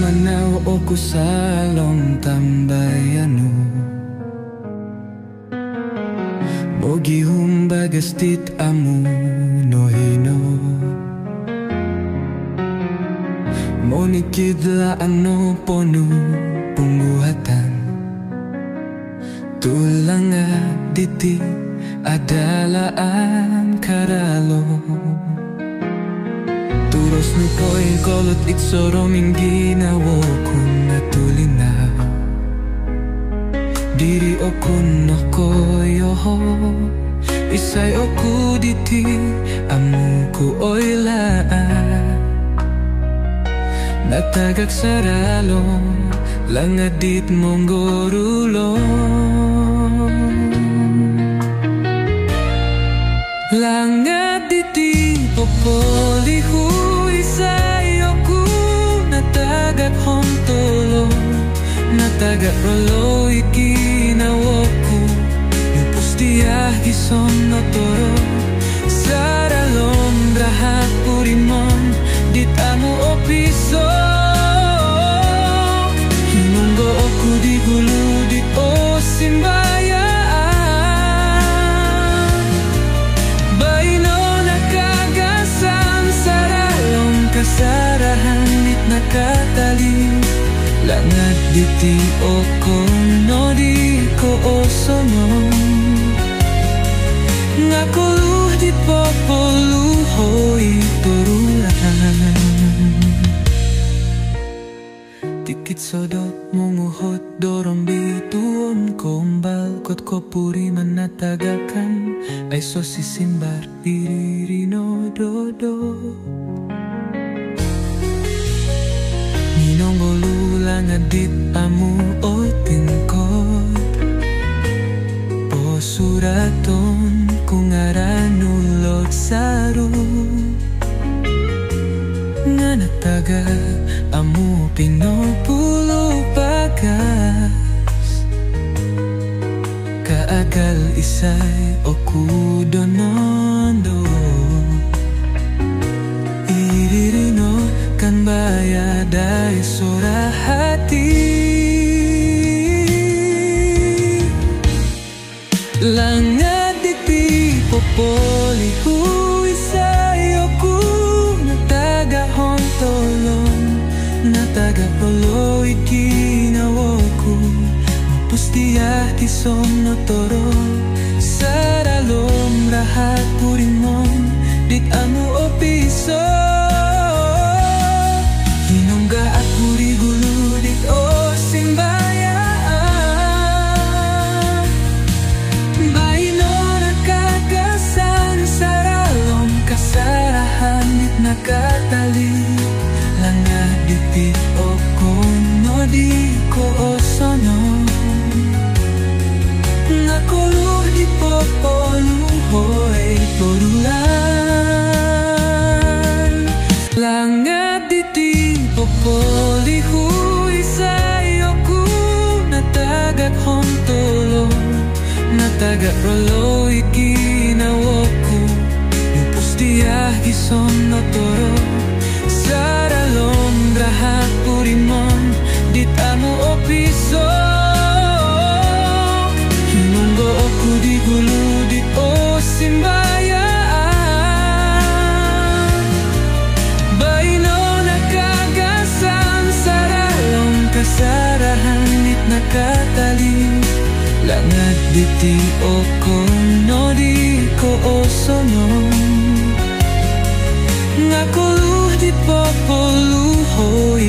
manaw o kusalong tambayano Mogi humbagastit amu no hino Monikidla ano ponu pungguhatan Tulanga diti adalaan karalo Turos ni ko'y kolot itsoroming ginawo kung natulinaw Diri o kuno ko'y oho Isay o kuditi amu ko oy laan Natagak saralo langadit mong gorulo Langaditi popoli hui sayo ku Natagak hontolo Natagak rolo ikinawoku Nupustia hison no toro Saralom rahat purimon Ditamu opiso Hinunggo oku di gulu di osimbaya Baino nakagasan saralom kasarahan Nit nakatali Langat diti oko no di ko osono Ngakuluh di popoluhoy turulan Tikit sodot munguhot dorong bituon Kombal kot kopuri manatagakan Ay so sisimbar diririno dodo Ninonggolulang adit amu o tingkot Po suraton kung aranulot saru Nga nataga amu pinopulo bagas Kaagal isay o kudonondo Iririno kan bayaday surahati Langad diti popoli hui sayo ku Nataga hontolon Nataga polo ikinawoku Mapustia hison no toro Saralom rahat purimon Dit amu opiso Hinungga aku rigulu dit osimbaya Baino nakagasan saralom kasarahan Dit nakatali Langah dipit oko no di ko osono Ngakuluh di popoluhoy turulan Langah diti popoli hui sayo ku Natagak hontolo Natagak rolo ikinawoku Nupustia hison no toro Saralom rahat purimon Ditamu opiso Hinunggo oku di gulu di osimbaya Baino nakagasan saralom kasarahan Nit nakatali Langat diti oko no di ko osono Ngakuluh di popoluhoy